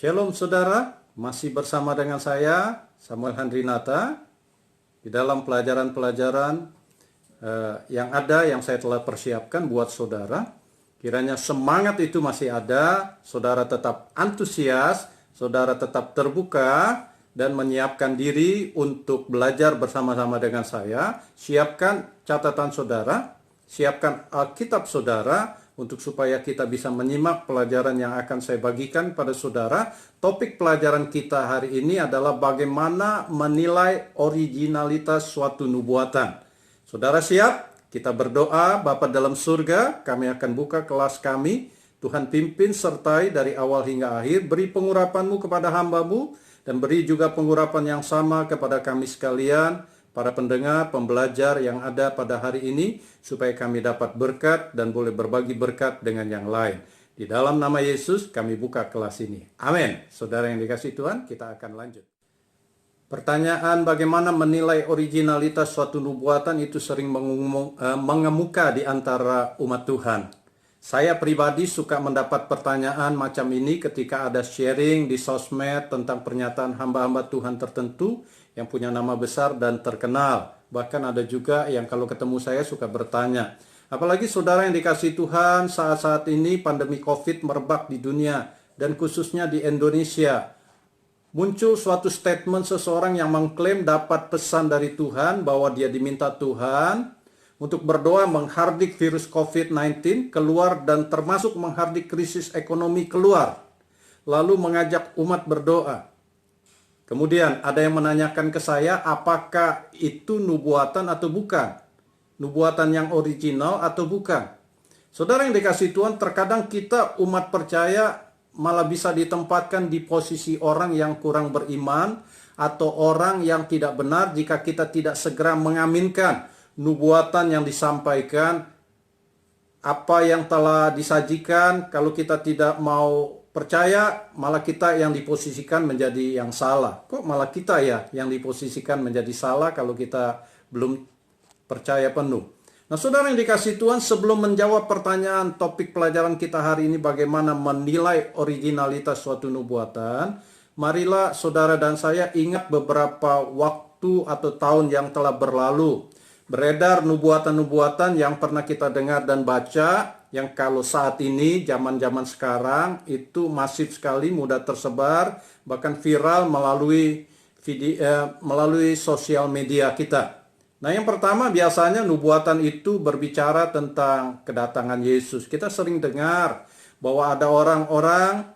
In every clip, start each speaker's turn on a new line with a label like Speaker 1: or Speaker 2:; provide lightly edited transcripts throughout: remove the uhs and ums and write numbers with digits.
Speaker 1: Shalom saudara, masih bersama dengan saya Samuel Handrinata di dalam pelajaran-pelajaran yang saya telah persiapkan buat saudara. Kiranya semangat itu masih ada, saudara tetap antusias, saudara tetap terbuka dan menyiapkan diri untuk belajar bersama-sama dengan saya. Siapkan catatan saudara, siapkan Alkitab saudara, untuk supaya kita bisa menyimak pelajaran yang akan saya bagikan pada saudara. Topik pelajaran kita hari ini adalah bagaimana menilai originalitas suatu nubuatan. Saudara siap? Kita berdoa. Bapa dalam surga, kami akan buka kelas kami. Tuhan pimpin sertai dari awal hingga akhir. Beri pengurapan-Mu kepada hamba-Mu, dan beri juga pengurapan yang sama kepada kami sekalian, para pendengar, pembelajar yang ada pada hari ini, supaya kami dapat berkat dan boleh berbagi berkat dengan yang lain. Di dalam nama Yesus kami buka kelas ini. Amin. Saudara yang dikasihi Tuhan, kita akan lanjut. Pertanyaan bagaimana menilai originalitas suatu nubuatan itu sering mengemuka di antara umat Tuhan. Saya pribadi suka mendapat pertanyaan macam ini ketika ada sharing di sosmed tentang pernyataan hamba-hamba Tuhan tertentu yang punya nama besar dan terkenal. Bahkan ada juga yang kalau ketemu saya suka bertanya. Apalagi saudara yang dikasihi Tuhan, saat-saat ini pandemi COVID merebak di dunia dan khususnya di Indonesia. Muncul suatu statement seseorang yang mengklaim dapat pesan dari Tuhan bahwa dia diminta Tuhan untuk berdoa menghardik virus COVID-19 keluar dan termasuk menghardik krisis ekonomi keluar. Lalu mengajak umat berdoa. Kemudian ada yang menanyakan ke saya, apakah itu nubuatan atau bukan? Nubuatan yang original atau bukan? Saudara yang dikasihi Tuhan, terkadang kita umat percaya malah bisa ditempatkan di posisi orang yang kurang beriman atau orang yang tidak benar jika kita tidak segera mengaminkan nubuatan yang disampaikan, apa yang telah disajikan. Kalau kita tidak mau percaya, malah kita yang diposisikan menjadi yang salah. Kok malah kita ya yang diposisikan menjadi salah kalau kita belum percaya penuh? Nah, saudara yang dikasihi Tuhan, sebelum menjawab pertanyaan topik pelajaran kita hari ini bagaimana menilai originalitas suatu nubuatan, marilah saudara dan saya ingat beberapa waktu atau tahun yang telah berlalu. Beredar nubuatan-nubuatan yang pernah kita dengar dan baca, yang kalau saat ini, zaman-zaman sekarang, itu masif sekali, mudah tersebar, bahkan viral melalui sosial media kita. Nah, yang pertama biasanya nubuatan itu berbicara tentang kedatangan Yesus. Kita sering dengar bahwa ada orang-orang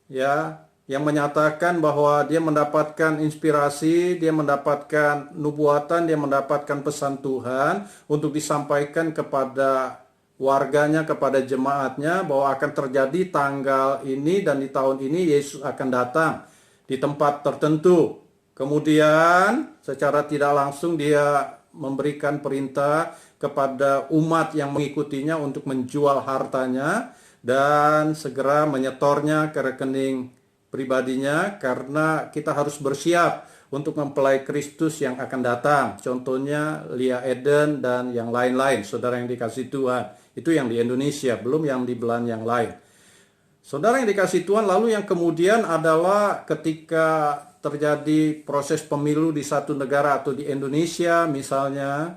Speaker 1: yang menyatakan bahwa dia mendapatkan inspirasi, dia mendapatkan nubuatan, dia mendapatkan pesan Tuhan untuk disampaikan kepada warganya, kepada jemaatnya, bahwa akan terjadi tanggal ini dan di tahun ini Yesus akan datang di tempat tertentu. Kemudian secara tidak langsung dia memberikan perintah kepada umat yang mengikutinya untuk menjual hartanya dan segera menyetornya ke rekening pribadinya, karena kita harus bersiap untuk mempelai Kristus yang akan datang. Contohnya Lia Eden dan yang lain-lain, saudara yang dikasihi Tuhan. Itu yang di Indonesia, belum yang di belahan yang lain. Saudara yang dikasihi Tuhan, lalu yang kemudian adalah ketika terjadi proses pemilu di satu negara atau di Indonesia misalnya,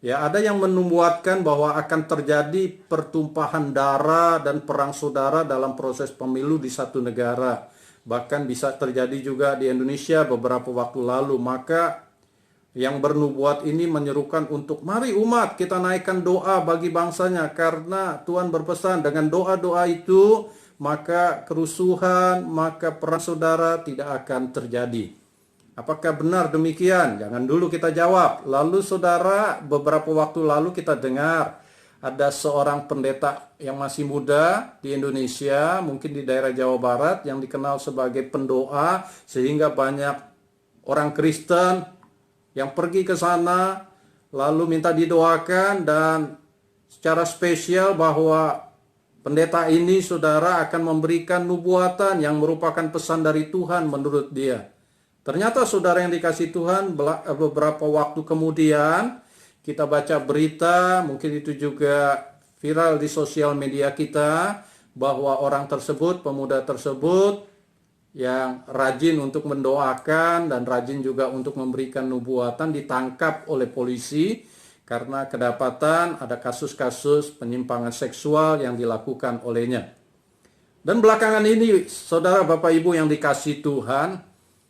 Speaker 1: ya ada yang menubuatkan bahwa akan terjadi pertumpahan darah dan perang saudara dalam proses pemilu di satu negara. Bahkan bisa terjadi juga di Indonesia beberapa waktu lalu. Maka yang bernubuat ini menyerukan untuk mari umat kita naikkan doa bagi bangsanya, karena Tuhan berpesan dengan doa-doa itu maka kerusuhan, maka perang saudara tidak akan terjadi. Apakah benar demikian? Jangan dulu kita jawab. Lalu saudara, beberapa waktu lalu kita dengar ada seorang pendeta yang masih muda di Indonesia, mungkin di daerah Jawa Barat, yang dikenal sebagai pendoa, sehingga banyak orang Kristen yang pergi ke sana lalu minta didoakan, dan secara spesial bahwa pendeta ini saudara akan memberikan nubuatan yang merupakan pesan dari Tuhan menurut dia. Ternyata saudara yang dikasihi Tuhan, beberapa waktu kemudian kita baca berita, mungkin itu juga viral di sosial media kita, bahwa orang tersebut, pemuda tersebut yang rajin untuk mendoakan dan rajin juga untuk memberikan nubuatan ditangkap oleh polisi karena kedapatan ada kasus-kasus penyimpangan seksual yang dilakukan olehnya. Dan belakangan ini, saudara Bapak Ibu yang dikasihi Tuhan,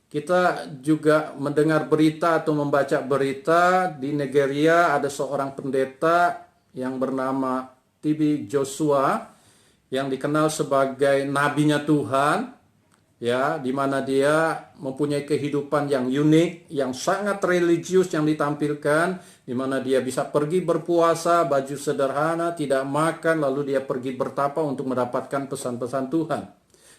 Speaker 1: kita juga mendengar berita atau membaca berita di Nigeria ada seorang pendeta yang bernama TB Joshua yang dikenal sebagai nabinya Tuhan, ya, di mana dia mempunyai kehidupan yang unik, yang sangat religius yang ditampilkan, di mana dia bisa pergi berpuasa, baju sederhana, tidak makan, lalu dia pergi bertapa untuk mendapatkan pesan-pesan Tuhan.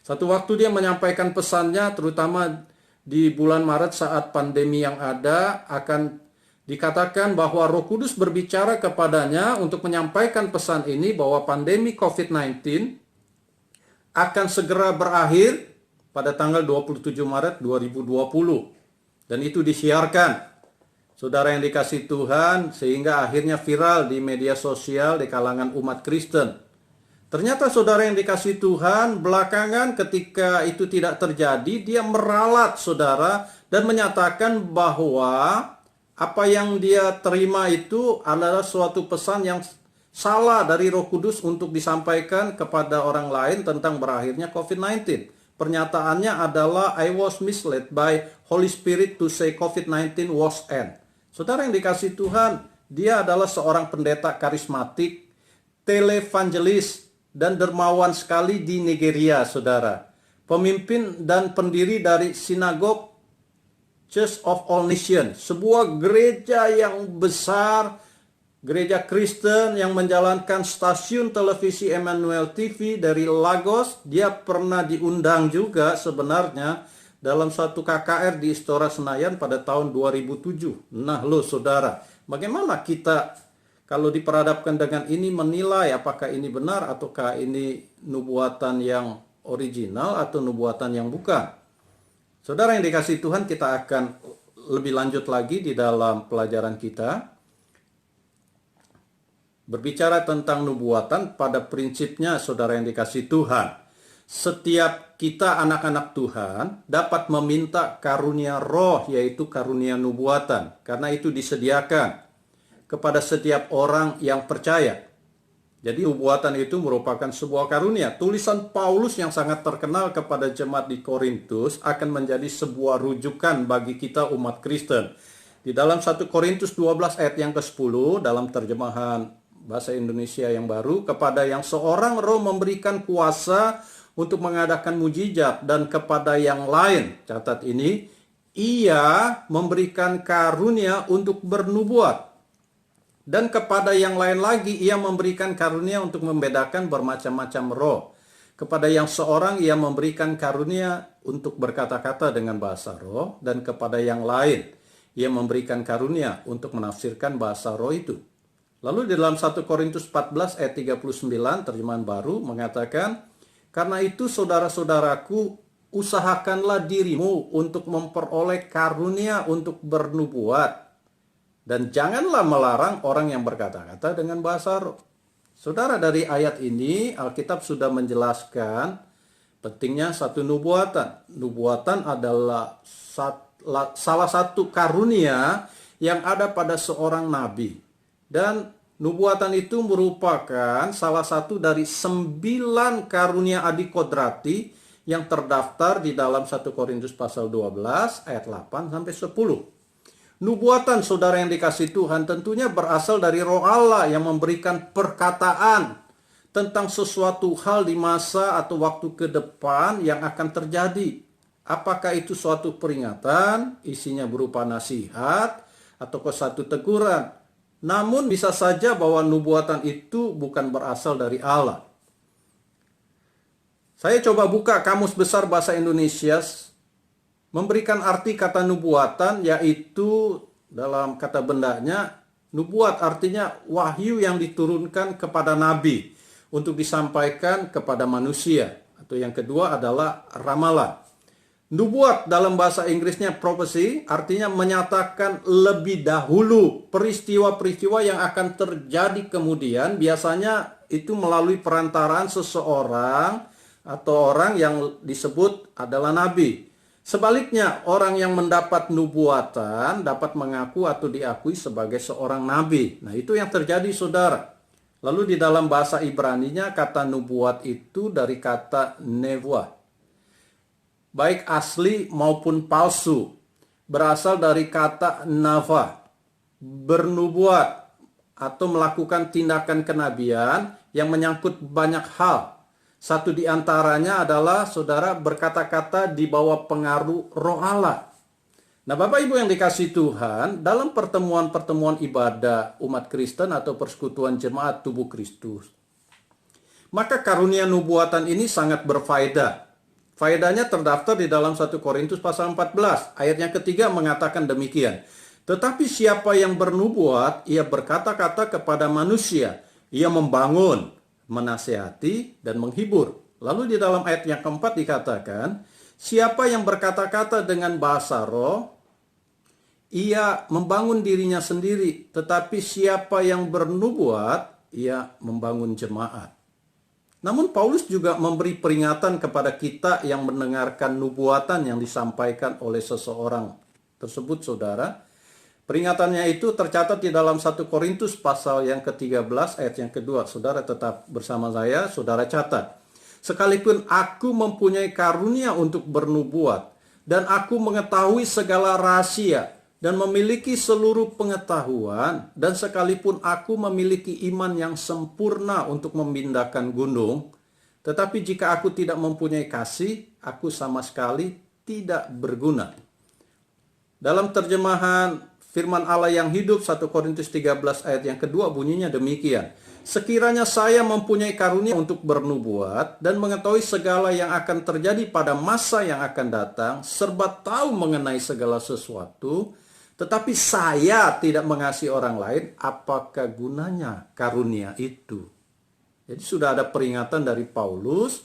Speaker 1: Satu waktu dia menyampaikan pesannya, terutama di bulan Maret saat pandemi yang ada, akan dikatakan bahwa Roh Kudus berbicara kepadanya untuk menyampaikan pesan ini bahwa pandemi COVID-19 akan segera berakhir pada tanggal 27 Maret 2020. Dan itu disiarkan, saudara yang dikasihi Tuhan, sehingga akhirnya viral di media sosial di kalangan umat Kristen. Ternyata saudara yang dikasihi Tuhan, belakangan ketika itu tidak terjadi, dia meralat saudara dan menyatakan bahwa apa yang dia terima itu adalah suatu pesan yang salah dari Roh Kudus untuk disampaikan kepada orang lain tentang berakhirnya COVID-19. Pernyataannya adalah, I was misled by Holy Spirit to say COVID-19 was end. Saudara yang dikasihi Tuhan, dia adalah seorang pendeta karismatik, televangelis, dan dermawan sekali di Nigeria, saudara. Pemimpin dan pendiri dari sinagog Church of All Nations, sebuah gereja yang besar, gereja Kristen yang menjalankan stasiun televisi Emmanuel TV dari Lagos. Dia pernah diundang juga sebenarnya dalam satu KKR di Istora Senayan pada tahun 2007. Nah loh saudara, bagaimana kita kalau diperhadapkan dengan ini menilai apakah ini benar ataukah ini nubuatan yang original atau nubuatan yang bukan? Saudara yang dikasihi Tuhan, kita akan lebih lanjut lagi di dalam pelajaran kita. Berbicara tentang nubuatan, pada prinsipnya saudara yang dikasihi Tuhan, setiap kita anak-anak Tuhan dapat meminta karunia roh, yaitu karunia nubuatan. Karena itu disediakan kepada setiap orang yang percaya. Jadi nubuatan itu merupakan sebuah karunia. Tulisan Paulus yang sangat terkenal kepada jemaat di Korintus akan menjadi sebuah rujukan bagi kita umat Kristen. Di dalam 1 Korintus 12 ayat yang ke-10 dalam terjemahan bahasa Indonesia yang baru, kepada yang seorang roh memberikan kuasa untuk mengadakan mujizat, dan kepada yang lain, catat ini, ia memberikan karunia untuk bernubuat. Dan kepada yang lain lagi, ia memberikan karunia untuk membedakan bermacam-macam roh. Kepada yang seorang, ia memberikan karunia untuk berkata-kata dengan bahasa roh. Dan kepada yang lain, ia memberikan karunia untuk menafsirkan bahasa roh itu. Lalu di dalam 1 Korintus 14 ayat 39, terjemahan baru, mengatakan, karena itu saudara-saudaraku, usahakanlah dirimu untuk memperoleh karunia untuk bernubuat. Dan janganlah melarang orang yang berkata-kata dengan bahasa roh. Saudara, dari ayat ini Alkitab sudah menjelaskan pentingnya satu nubuatan. Nubuatan adalah salah satu karunia yang ada pada seorang nabi. Dan nubuatan itu merupakan salah satu dari 9 karunia adikodrati yang terdaftar di dalam 1 Korintus pasal 12 ayat 8 sampai 10. Nubuatan, saudara yang dikasihi Tuhan, tentunya berasal dari Roh Allah yang memberikan perkataan tentang sesuatu hal di masa atau waktu ke depan yang akan terjadi. Apakah itu suatu peringatan, isinya berupa nasihat, atau satu teguran. Namun bisa saja bahwa nubuatan itu bukan berasal dari Allah. Saya coba buka Kamus Besar Bahasa Indonesia, memberikan arti kata nubuatan, yaitu dalam kata bendanya, nubuat artinya wahyu yang diturunkan kepada nabi untuk disampaikan kepada manusia. Atau yang kedua adalah ramalan. Nubuat dalam bahasa Inggrisnya prophecy, artinya menyatakan lebih dahulu peristiwa-peristiwa yang akan terjadi kemudian. Biasanya itu melalui perantaraan seseorang atau orang yang disebut adalah nabi. Sebaliknya, orang yang mendapat nubuatan dapat mengaku atau diakui sebagai seorang nabi. Nah, itu yang terjadi, saudara. Lalu di dalam bahasa Ibraninya, kata nubuat itu dari kata nevuah. Baik asli maupun palsu. Berasal dari kata nava. Bernubuat atau melakukan tindakan kenabian yang menyangkut banyak hal. Satu di antaranya adalah, saudara, berkata-kata di bawah pengaruh Roh Allah. Nah, Bapak Ibu yang dikasihi Tuhan, dalam pertemuan-pertemuan ibadah umat Kristen atau persekutuan jemaat tubuh Kristus, maka karunia nubuatan ini sangat berfaedah. Faedahnya terdaftar di dalam 1 Korintus pasal 14. Ayat yang ketiga mengatakan demikian. Tetapi siapa yang bernubuat, ia berkata-kata kepada manusia. Ia membangun, menasihati, dan menghibur. Lalu di dalam ayat yang keempat dikatakan, siapa yang berkata-kata dengan bahasa roh, ia membangun dirinya sendiri, tetapi siapa yang bernubuat, ia membangun jemaat. Namun Paulus juga memberi peringatan kepada kita yang mendengarkan nubuatan yang disampaikan oleh seseorang tersebut, saudara. Peringatannya itu tercatat di dalam 1 Korintus pasal yang ke-13 ayat yang kedua. Saudara tetap bersama saya, saudara catat. Sekalipun aku mempunyai karunia untuk bernubuat, dan aku mengetahui segala rahasia, dan memiliki seluruh pengetahuan, dan sekalipun aku memiliki iman yang sempurna untuk memindahkan gunung, tetapi jika aku tidak mempunyai kasih, aku sama sekali tidak berguna. Dalam terjemahan firman Allah yang hidup 1 Korintus 13 ayat yang kedua bunyinya demikian. Sekiranya saya mempunyai karunia untuk bernubuat dan mengetahui segala yang akan terjadi pada masa yang akan datang, serba tahu mengenai segala sesuatu, tetapi saya tidak mengasihi orang lain, apakah gunanya karunia itu? Jadi sudah ada peringatan dari Paulus,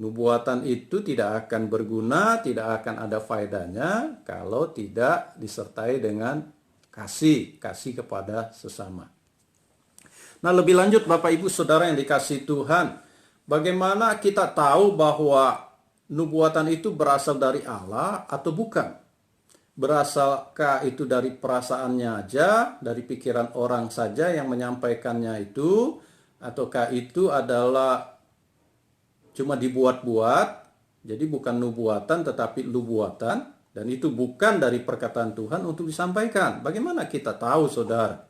Speaker 1: nubuatan itu tidak akan berguna, tidak akan ada faedahnya kalau tidak disertai dengan kasih kepada sesama. Nah, lebih lanjut Bapak Ibu Saudara yang dikasihi Tuhan, bagaimana kita tahu bahwa nubuatan itu berasal dari Allah atau bukan? Berasalkah itu dari perasaannya aja, dari pikiran orang saja yang menyampaikannya itu, ataukah itu adalah cuma dibuat-buat, jadi bukan nubuatan tetapi lubuatan, dan itu bukan dari perkataan Tuhan untuk disampaikan. Bagaimana kita tahu, saudara?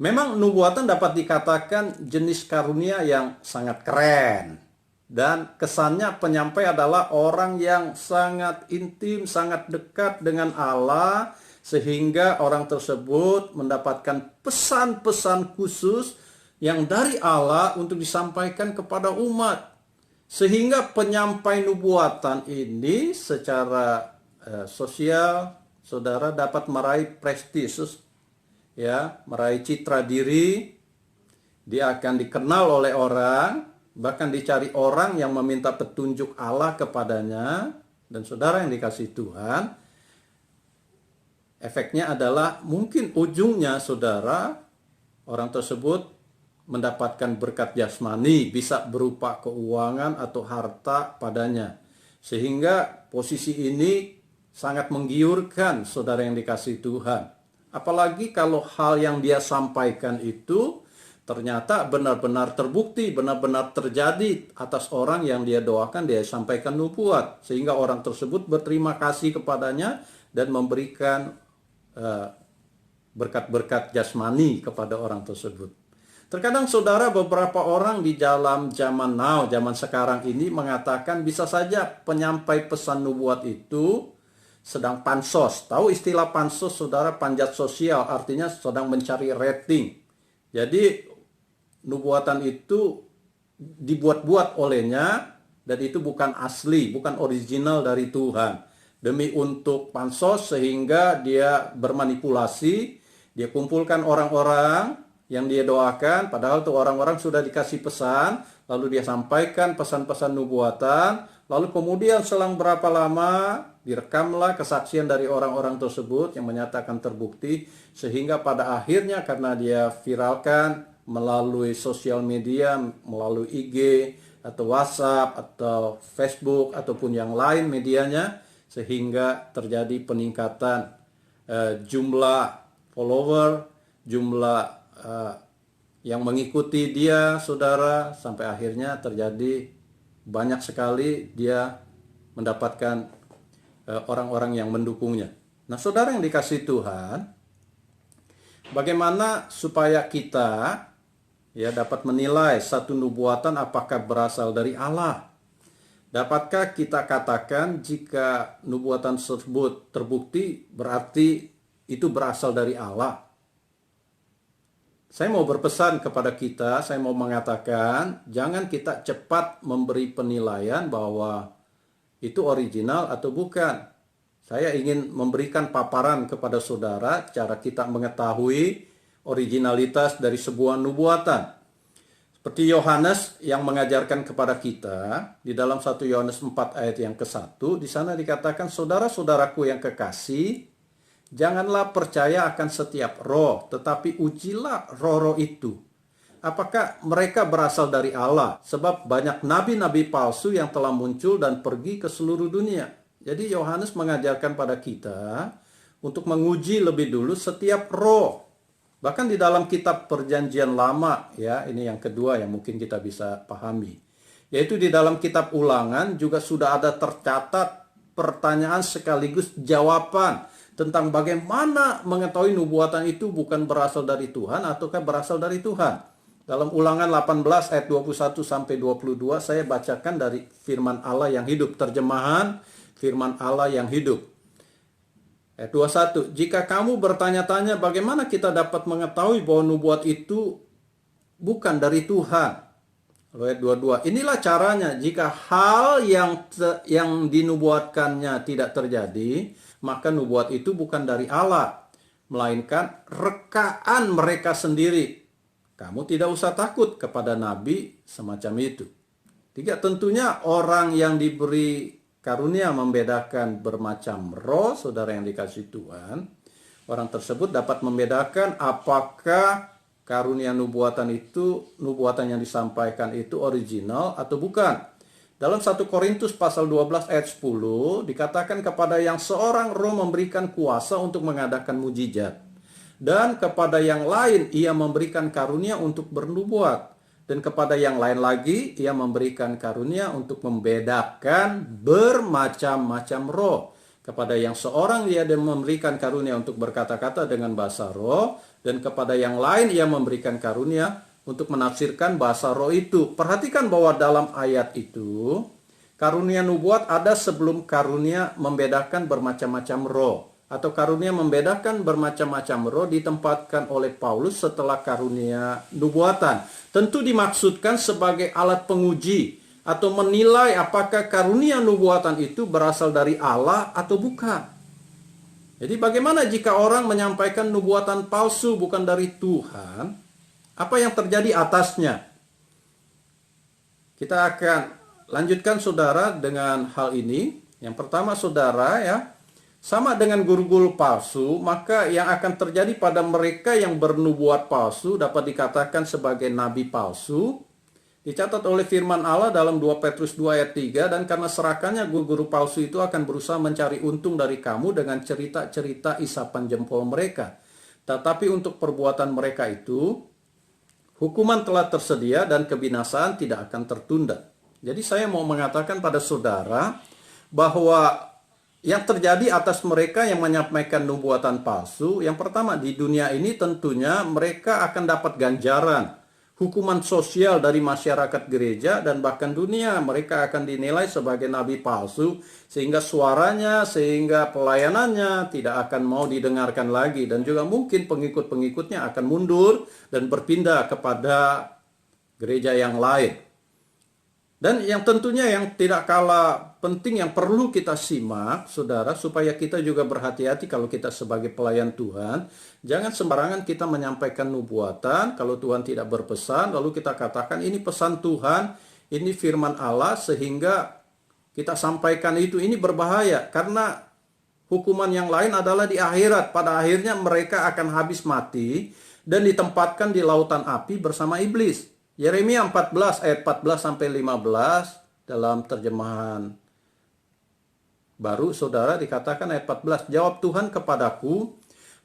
Speaker 1: Memang nubuatan dapat dikatakan jenis karunia yang sangat keren, dan kesannya penyampai adalah orang yang sangat intim, sangat dekat dengan Allah, sehingga orang tersebut mendapatkan pesan-pesan khusus yang dari Allah untuk disampaikan kepada umat. Sehingga penyampai nubuatan ini secara sosial, saudara dapat meraih prestisius, ya, meraih citra diri, dia akan dikenal oleh orang, bahkan dicari orang yang meminta petunjuk Allah kepadanya. Dan saudara yang dikasihi Tuhan, efeknya adalah mungkin ujungnya, saudara, orang tersebut mendapatkan berkat jasmani, bisa berupa keuangan atau harta padanya. Sehingga posisi ini sangat menggiurkan saudara yang dikasihi Tuhan. Apalagi kalau hal yang dia sampaikan itu ternyata benar-benar terbukti, benar-benar terjadi atas orang yang dia doakan, dia sampaikan nubuat. Sehingga orang tersebut berterima kasih kepadanya dan memberikan berkat-berkat jasmani kepada orang tersebut. Terkadang saudara, beberapa orang di dalam zaman now, zaman sekarang ini mengatakan bisa saja penyampai pesan nubuat itu sedang pansos. Tahu istilah pansos, saudara? Panjat sosial, artinya sedang mencari rating. Jadi nubuatan itu dibuat-buat olehnya, dan itu bukan asli, bukan original dari Tuhan. Demi untuk pansos, sehingga dia bermanipulasi, dia kumpulkan orang-orang yang dia doakan, padahal tuh orang-orang sudah dikasih pesan, lalu dia sampaikan pesan-pesan nubuatan, lalu kemudian selang berapa lama direkamlah kesaksian dari orang-orang tersebut yang menyatakan terbukti, sehingga pada akhirnya karena dia viralkan melalui sosial media, melalui IG, atau WhatsApp atau Facebook ataupun yang lain medianya, sehingga terjadi peningkatan jumlah follower, jumlah yang mengikuti dia, saudara, sampai akhirnya terjadi banyak sekali dia mendapatkan orang-orang yang mendukungnya. Nah, saudara yang dikasihi Tuhan, bagaimana supaya kita dapat menilai satu nubuatan apakah berasal dari Allah? Dapatkah kita katakan jika nubuatan tersebut terbukti berarti itu berasal dari Allah? Saya mau berpesan kepada kita, saya mau mengatakan jangan kita cepat memberi penilaian bahwa itu original atau bukan. Saya ingin memberikan paparan kepada saudara cara kita mengetahui originalitas dari sebuah nubuatan. Seperti Yohanes yang mengajarkan kepada kita di dalam 1 Yohanes 4 ayat yang ke-1, di sana dikatakan, saudara-saudaraku yang kekasih, janganlah percaya akan setiap roh, tetapi ujilah roh-roh itu. Apakah mereka berasal dari Allah? Sebab banyak nabi-nabi palsu yang telah muncul dan pergi ke seluruh dunia. Jadi Yohanes mengajarkan pada kita untuk menguji lebih dulu setiap roh. Bahkan di dalam kitab Perjanjian Lama, ya, ini yang kedua yang mungkin kita bisa pahami. Yaitu di dalam kitab Ulangan juga sudah ada tercatat pertanyaan sekaligus jawaban tentang bagaimana mengetahui nubuatan itu bukan berasal dari Tuhan ataukah berasal dari Tuhan. Dalam Ulangan 18 ayat 21 sampai 22 saya bacakan dari firman Allah yang hidup, terjemahan firman Allah yang hidup. Ayat 21, jika kamu bertanya-tanya bagaimana kita dapat mengetahui bahwa nubuat itu bukan dari Tuhan. Lalu ayat 22, inilah caranya, jika hal yang dinubuatkannya tidak terjadi, maka nubuat itu bukan dari Allah, melainkan rekaan mereka sendiri. Kamu tidak usah takut kepada nabi semacam itu. Tiga, tentunya orang yang diberi karunia membedakan bermacam roh, saudara yang dikasihi Tuhan, orang tersebut dapat membedakan apakah karunia nubuatan itu, nubuatan yang disampaikan itu original atau bukan. Dalam 1 Korintus pasal 12 ayat 10 dikatakan kepada yang seorang roh memberikan kuasa untuk mengadakan mujizat, dan kepada yang lain ia memberikan karunia untuk bernubuat. Dan kepada yang lain lagi, ia memberikan karunia untuk membedakan bermacam-macam roh. Kepada yang seorang, ia memberikan karunia untuk berkata-kata dengan bahasa roh. Dan kepada yang lain, ia memberikan karunia untuk menafsirkan bahasa roh itu. Perhatikan bahwa dalam ayat itu, karunia nubuat ada sebelum karunia membedakan bermacam-macam roh. Atau karunia membedakan bermacam-macam roh ditempatkan oleh Paulus setelah karunia nubuatan. Tentu dimaksudkan sebagai alat penguji atau menilai apakah karunia nubuatan itu berasal dari Allah atau bukan. Jadi bagaimana jika orang menyampaikan nubuatan palsu bukan dari Tuhan? Apa yang terjadi atasnya? Kita akan lanjutkan saudara dengan hal ini. Yang pertama saudara ya, sama dengan guru-guru palsu, maka yang akan terjadi pada mereka yang bernubuat palsu dapat dikatakan sebagai nabi palsu. Dicatat oleh firman Allah dalam 2 Petrus 2 ayat 3, dan karena serakannya guru-guru palsu itu akan berusaha mencari untung dari kamu dengan cerita-cerita isapan jempol mereka. Tetapi untuk perbuatan mereka itu, hukuman telah tersedia dan kebinasaan tidak akan tertunda. Jadi saya mau mengatakan pada saudara bahwa yang terjadi atas mereka yang menyampaikan nubuatan palsu, yang pertama di dunia ini tentunya mereka akan dapat ganjaran, hukuman sosial dari masyarakat gereja dan bahkan dunia. Mereka akan dinilai sebagai nabi palsu sehingga suaranya, sehingga pelayanannya tidak akan mau didengarkan lagi. Dan juga mungkin pengikut-pengikutnya akan mundur dan berpindah kepada gereja yang lain. Dan yang tentunya yang tidak kalah penting yang perlu kita simak, saudara, supaya kita juga berhati-hati kalau kita sebagai pelayan Tuhan. Jangan sembarangan kita menyampaikan nubuatan kalau Tuhan tidak berpesan, lalu kita katakan ini pesan Tuhan, ini firman Allah, sehingga kita sampaikan itu. Ini berbahaya karena hukuman yang lain adalah di akhirat. Pada akhirnya mereka akan habis mati dan ditempatkan di lautan api bersama iblis. Yeremia 14 ayat 14 sampai 15 dalam terjemahan baru, saudara, dikatakan ayat 14, "Jawab Tuhan kepadaku,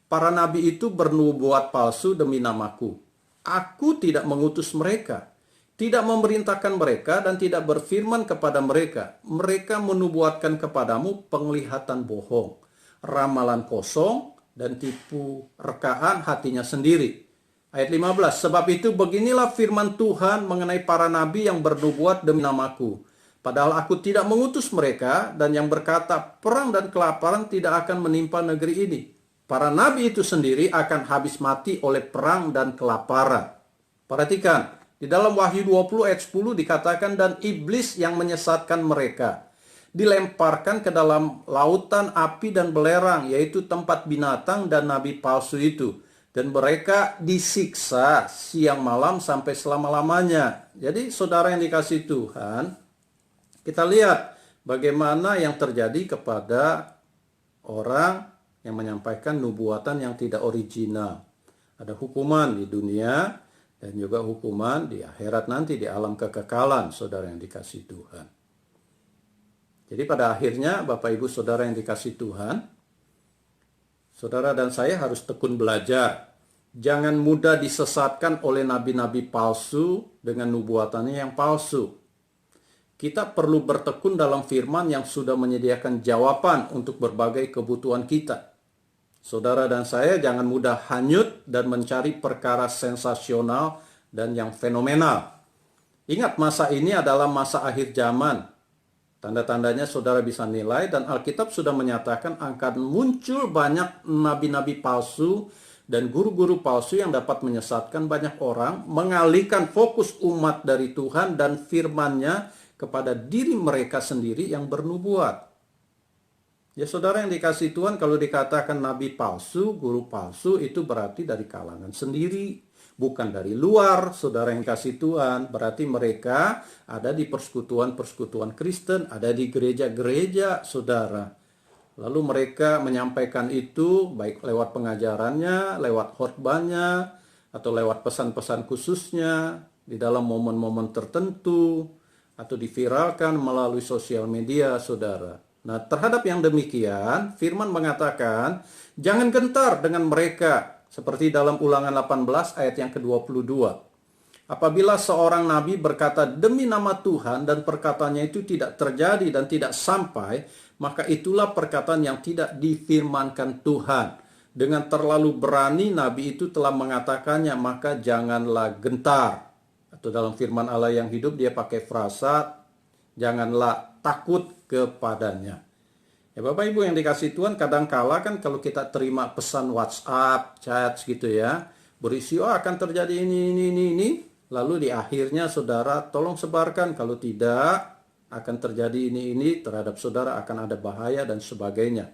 Speaker 1: para nabi itu bernubuat palsu demi namaku. Aku tidak mengutus mereka, tidak memerintahkan mereka, dan tidak berfirman kepada mereka. Mereka menubuatkan kepadamu penglihatan bohong, ramalan kosong, dan tipu rekaan hatinya sendiri." Ayat 15, "Sebab itu beginilah firman Tuhan mengenai para nabi yang bernubuat demi namaku. Padahal aku tidak mengutus mereka, dan yang berkata perang dan kelaparan tidak akan menimpa negeri ini. Para nabi itu sendiri akan habis mati oleh perang dan kelaparan." Perhatikan, di dalam Wahyu 20 ayat 10 dikatakan, "Dan iblis yang menyesatkan mereka dilemparkan ke dalam lautan api dan belerang, yaitu tempat binatang dan nabi palsu itu. Dan mereka disiksa siang malam sampai selama-lamanya." Jadi saudara yang dikasihi Tuhan, kita lihat bagaimana yang terjadi kepada orang yang menyampaikan nubuatan yang tidak original. Ada hukuman di dunia dan juga hukuman di akhirat nanti, di alam kekekalan, saudara yang dikasihi Tuhan. Jadi pada akhirnya Bapak Ibu Saudara yang dikasihi Tuhan, saudara dan saya harus tekun belajar. Jangan mudah disesatkan oleh nabi-nabi palsu dengan nubuatannya yang palsu. Kita perlu bertekun dalam firman yang sudah menyediakan jawaban untuk berbagai kebutuhan kita. Saudara dan saya jangan mudah hanyut dan mencari perkara sensasional dan yang fenomenal. Ingat, masa ini adalah masa akhir zaman. Tanda-tandanya saudara bisa nilai, dan Alkitab sudah menyatakan akan muncul banyak nabi-nabi palsu dan guru-guru palsu yang dapat menyesatkan banyak orang, mengalihkan fokus umat dari Tuhan dan firman-Nya kepada diri mereka sendiri yang bernubuat. Ya saudara yang dikasihi Tuhan, kalau dikatakan nabi palsu, guru palsu, itu berarti dari kalangan sendiri, bukan dari luar. Saudara yang kasih Tuhan, berarti mereka ada di persekutuan-persekutuan Kristen, ada di gereja-gereja, saudara. Lalu mereka menyampaikan itu baik lewat pengajarannya, lewat khotbahnya, atau lewat pesan-pesan khususnya di dalam momen-momen tertentu, atau diviralkan melalui sosial media, saudara. Nah, terhadap yang demikian, firman mengatakan, jangan gentar dengan mereka, seperti dalam Ulangan 18 ayat yang ke-22. Apabila seorang nabi berkata demi nama Tuhan dan perkataannya itu tidak terjadi dan tidak sampai, maka itulah perkataan yang tidak difirmankan Tuhan. Dengan terlalu berani nabi itu telah mengatakannya, maka janganlah gentar. Atau dalam firman Allah yang hidup dia pakai frasa, janganlah takut kepadanya. Ya Bapak Ibu yang dikasih Tuhan, kadangkala kan kalau kita terima pesan WhatsApp, chat gitu ya, berisi akan terjadi ini, lalu di akhirnya saudara tolong sebarkan, kalau tidak akan terjadi ini terhadap saudara, akan ada bahaya dan sebagainya.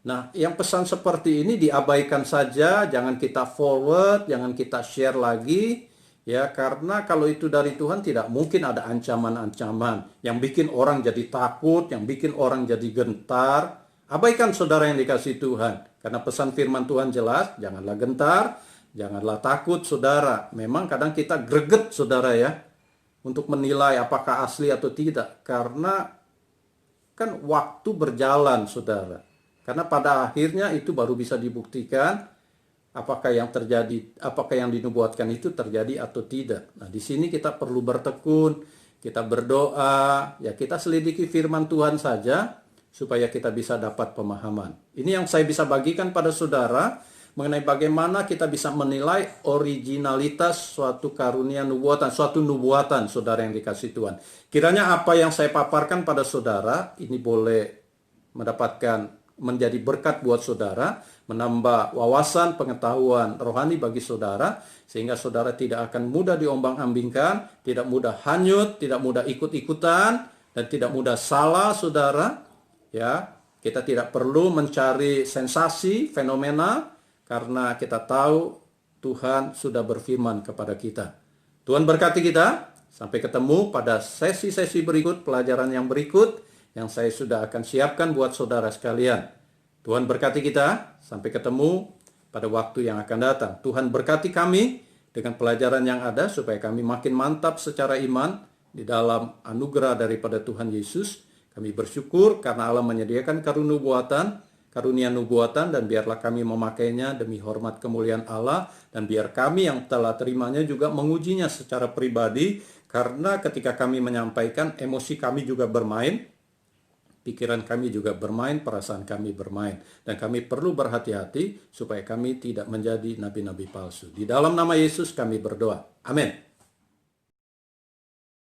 Speaker 1: Nah, yang pesan seperti ini diabaikan saja, jangan kita forward, jangan kita share lagi. Ya, karena kalau itu dari Tuhan tidak mungkin ada ancaman-ancaman yang bikin orang jadi takut, yang bikin orang jadi gentar. Abaikan saudara yang dikasihi Tuhan. Karena pesan firman Tuhan jelas, janganlah gentar, janganlah takut saudara. Memang kadang kita greget saudara ya, untuk menilai apakah asli atau tidak. Karena kan waktu berjalan saudara. Karena pada akhirnya itu baru bisa dibuktikan apakah yang terjadi, apakah yang dinubuatkan itu terjadi atau tidak. Nah, di sini kita perlu bertekun, kita berdoa, ya kita selidiki firman Tuhan saja supaya kita bisa dapat pemahaman. Ini yang saya bisa bagikan pada saudara mengenai bagaimana kita bisa menilai originalitas suatu karunia nubuatan, suatu nubuatan, saudara yang dikasihi Tuhan. Kiranya apa yang saya paparkan pada saudara ini boleh menjadi berkat buat saudara, menambah wawasan pengetahuan rohani bagi saudara, sehingga saudara tidak akan mudah diombang-ambingkan, tidak mudah hanyut, tidak mudah ikut-ikutan, dan tidak mudah salah saudara. Ya, kita tidak perlu mencari sensasi, fenomena, karena kita tahu Tuhan sudah berfirman kepada kita. Tuhan berkati kita, sampai ketemu pada sesi-sesi berikut, pelajaran yang berikut, yang saya sudah akan siapkan buat saudara sekalian. Tuhan berkati kita, sampai ketemu pada waktu yang akan datang. Tuhan berkati kami dengan pelajaran yang ada supaya kami makin mantap secara iman di dalam anugerah daripada Tuhan Yesus. Kami bersyukur karena Allah menyediakan karunia nubuatan, dan biarlah kami memakainya demi hormat kemuliaan Allah, dan biar kami yang telah terimanya juga mengujinya secara pribadi, karena ketika kami menyampaikan, emosi kami juga bermain, pikiran kami juga bermain, perasaan kami bermain, dan kami perlu berhati-hati supaya kami tidak menjadi nabi-nabi palsu. Di dalam nama Yesus kami berdoa. Amin.